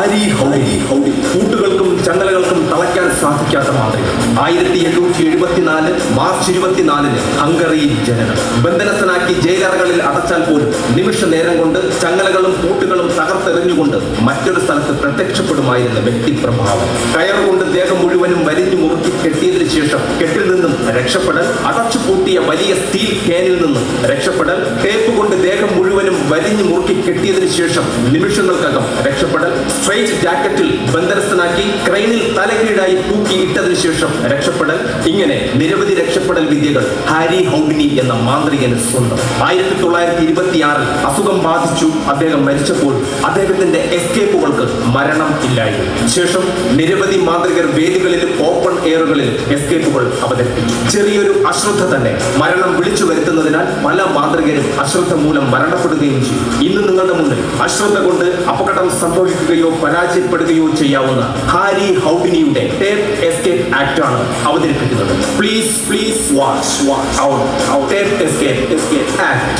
Harry howdy. കൂട്ടുകൾക്കും ചങ്ങലകൾക്കും തളയ്ക്കാൻ സാധിക്കാത്ത മാതൃക. 1874 March 24 ഹംഗറിയിൽ ജനനം. ബന്ധനസ്ഥനാക്കി ജയിലറകളിൽ അടച്ചാൽ പോലും നിമിഷ നേരം കൊണ്ട് ചങ്ങലകളും പൂട്ടുകളും തകർത്തെറിഞ്ഞുകൊണ്ട് മറ്റൊരു സ്ഥലത്ത് പ്രത്യക്ഷപ്പെടുമായിരുന്ന വ്യക്തിപ്രഭാവം. കയറുകൊണ്ട് ദേഹം മുഴുവനും വലിഞ്ഞു മുറുക്കി കെട്ടിയതിനു ശേഷം കെട്ടിൽ നിന്നും രക്ഷപ്പെടൽ, അടച്ചുപൂട്ടിയ വലിയ സ്റ്റീൽ ക്യാനിൽ നിന്നും രക്ഷപ്പെടൽ, ടേപ്പ് കൊണ്ട് ദേഹം മുഴുവനും വലിഞ്ഞു മുറുക്കി കെട്ടിയതിനു ശേഷം നിമിഷങ്ങൾക്കകം രക്ഷപ്പെടൽ, സ്ട്രെയിറ്റ് ജാക്കറ്റിൽ ബന്ധനസ്ഥനാക്കി ക്രെയിനിൽ തലകീഴായി തൂക്കി ഇട്ടതിനു ശേഷം രക്ഷപ്പെടൽ. ഇങ്ങനെ നിരവധി രക്ഷപ്പെടൽ വിദ്യകൾ ഹാരി ഹൗഡിനി എന്ന മാന്ത്രികന് സ്വന്തം. 1926 അസുഖം ബാധിച്ചു അദ്ദേഹം മരിച്ചപ്പോൾ അദ്ദേഹത്തിന്റെ എസ്കേപ്പുകൾക്ക് മരണം ഇല്ലായിരുന്നു. ശേഷം നിരവധി മാന്ത്രികർ വേദികളിലും ഓപ്പൺ എയറുകളിലും എസ്കേപ്പുകൾ അവതരിപ്പിച്ചു. ചെറിയൊരു അശ്രദ്ധ തന്നെ മരണം വിളിച്ചു വരുത്തുന്നതിനാൽ പല മാന്ത്രികരും അശ്രദ്ധ മൂലം മരണപ്പെടുകയും ചെയ്തു. ഇന്ന് നിങ്ങളുടെ മുന്നിൽ അശ്രദ്ധ കൊണ്ട് അപകടം സംഭവിക്കുകയോ പരാജയപ്പെടുകയോ ചെയ്യാവുന്ന ഹാരി ഹൗഡിനിയുടെ ടേപ്പ് എസ്കേപ്പ് ആക്ട് ആണ് അവതരിപ്പിക്കുന്നത്. Please watch our tape escape act.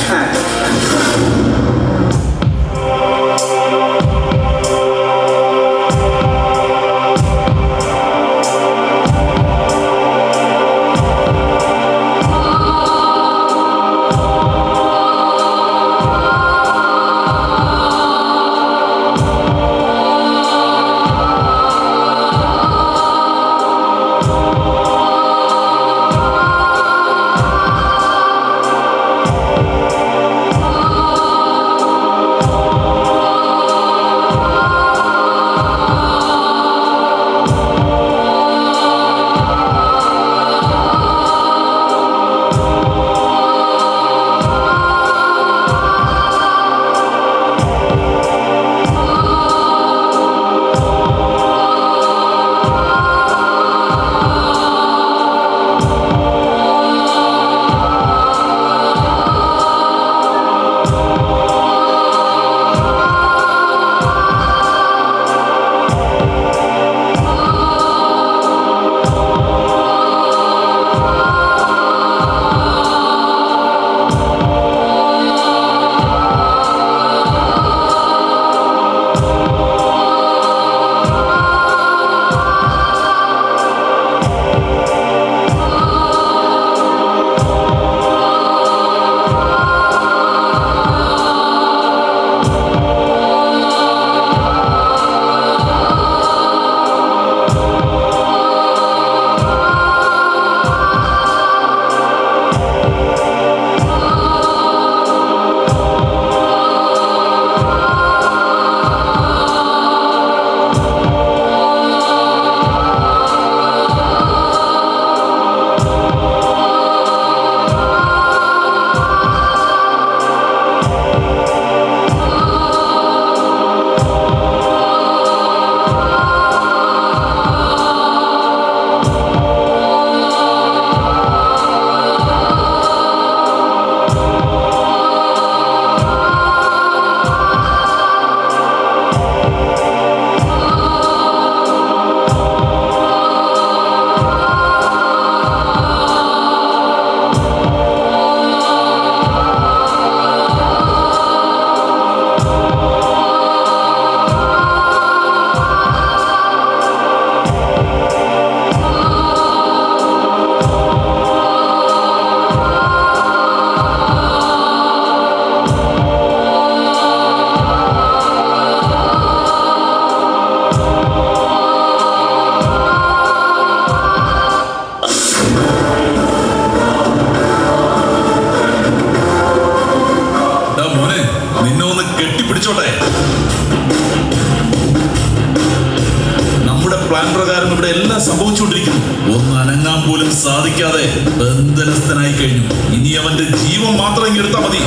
നമ്മുടെ പ്ലാൻ പ്രകാരം ഇവിടെ എല്ലാം സംഭവിച്ചുകൊണ്ടിരിക്കുന്നു. ഒന്ന് അനങ്ങാൻ പോലും സാധിക്കാതെ ബന്ധനസ്ഥനായി കഴിഞ്ഞു. ഇനി അവന്റെ ജീവൻ മാത്രം ഇങ്ങെടുത്താൽ മതി.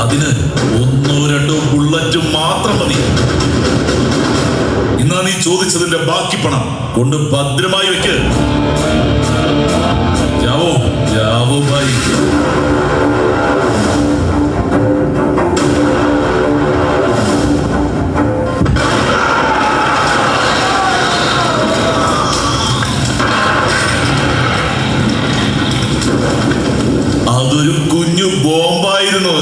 അതിന് 1-2 ബുള്ളറ്റും മാത്രം മതി. ഇന്നാ നീ ചോദിച്ചതിന്റെ ബാക്കി പണം കൊണ്ട് ഭദ്രമായി വെക്ക്. ജാവോ ഭായി. അതൊരു കുഞ്ഞു ബോംബായിരുന്നു.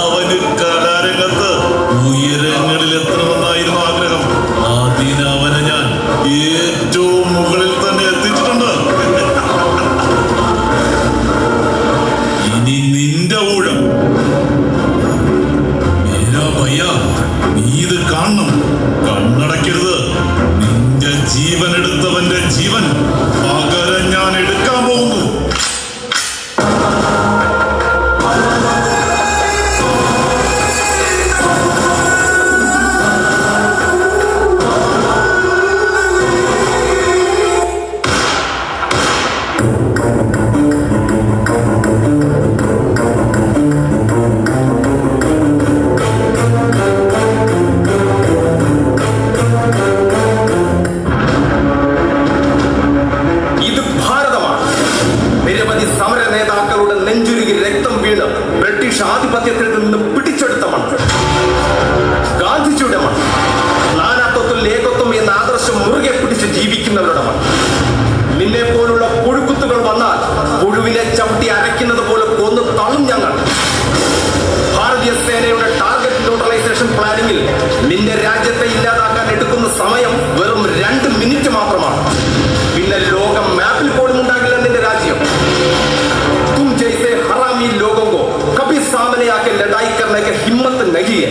അവന് കലാരംഗത്ത് ഇത് കാണണം. കണ്ണടക്കരുത്. നിന്റെ ജീവൻ എടുത്തവന്റെ ജീവൻ പകരം ഞാൻ എടുക്കാൻ പോകുന്നു. ഇത് ഭാരതമാണ്. നിരവധി സമര നേതാക്കളുടെ നെഞ്ചുരുകി രക്തം വീണ് ബ്രിട്ടീഷ് ആധിപത്യത്തിൽ നിന്ന് പിടിച്ചെടുത്ത മണ്ണ്. ഗാന്ധിജിയുടെ മണ്ണ്. നാനാത്വത്തിൽ ഏകത്വം എന്ന ആദർശം മുറുകെ പിടിച്ച് ജീവിക്കുന്നവരുടെ മണ്ണ്. നിന്നെ പോലുള്ള പുഴുക്കുത്തുകൾ വന്നാൽ പുഴുവിനെ ചവിട്ടി അരയ്ക്കുന്നത് പോലെ കൊന്നു തള്ളും ഞങ്ങൾ. ഭാരതീയ സേനയുടെ ടാർഗറ്റ് ന്യൂട്രലൈസേഷൻ പ്ലാനിങ്ങിൽ നിന്റെ രാജ്യത്തെ ഇല്ലാതാക്കാൻ എടുക്കുന്ന സമയം വെറും 2 മിനിറ്റ് മാത്രമാണ്. പിന്നെ ലോകം മാപ്പിൽ പോലും ഉണ്ടാകില്ല നിന്റെ രാജ്യം. तुम जैसे हरामी लोगों को कभी सामने आके लड़ाई करने की हिम्मत नहीं है,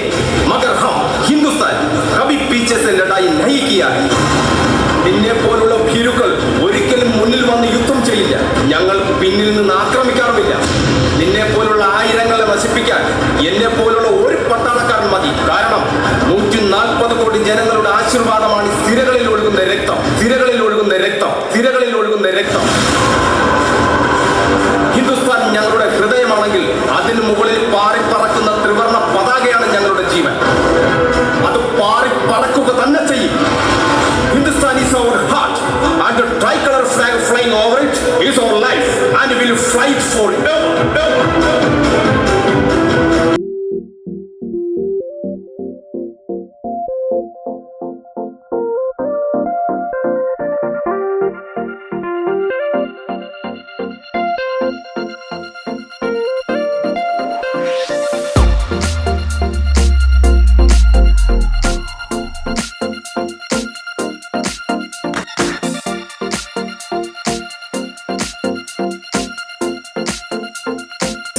मगर हम हिंदुस्तान कभी पीछे से लड़ाई नहीं किया है. നിന്നെ പോലുള്ള ഭീരുക്കൾ ഒരിക്കലും മുന്നിൽ വന്ന് യുദ്ധം ചെയ്യില്ല. ഞങ്ങൾ പിന്നിൽ നിന്ന് ആക്രമിക്കാറുമില്ല. നിന്നെ പോലുള്ള ആയിരങ്ങളെ നശിപ്പിക്കാൻ എന്നെ പോലുള്ള ഒരു പട്ടാളക്കാരൻ മതി. കാരണം 140 കോടി ജനങ്ങളുടെ ആശീർവാദമാണ് സിരകളിൽ ഒഴുകുന്ന രക്തം. സിരകളിൽ ഒഴുകുന്ന രക്തം. സിരകളിൽ ഒഴുകുന്ന രക്തം. ഹിന്ദുസ്ഥാൻ ഞങ്ങളുടെ ഹൃദയമാണെങ്കിൽ അതിന് മുകളിൽ പാറിപ്പറക്കുന്ന ത്രിവർണ്ണ പതാകയാണ് ഞങ്ങളുടെ ജീവൻ. അത് പാറിപ്പറക്കുക തന്നെ ചെയ്യും. Hindustan is our heart, and the tricolor flag flying over it is our life, and we will fight for it.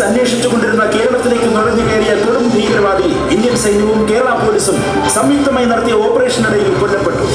അന്വേഷിച്ചുകൊണ്ടിരുന്ന കേരളത്തിലേക്ക് നുഴഞ്ഞു കയറിയ കൊടും ഭീകരവാദി ഇന്ത്യൻ സൈന്യവും കേരള പോലീസും സംയുക്തമായി നടത്തിയ ഓപ്പറേഷനിടയിൽ കൊല്ലപ്പെട്ടു.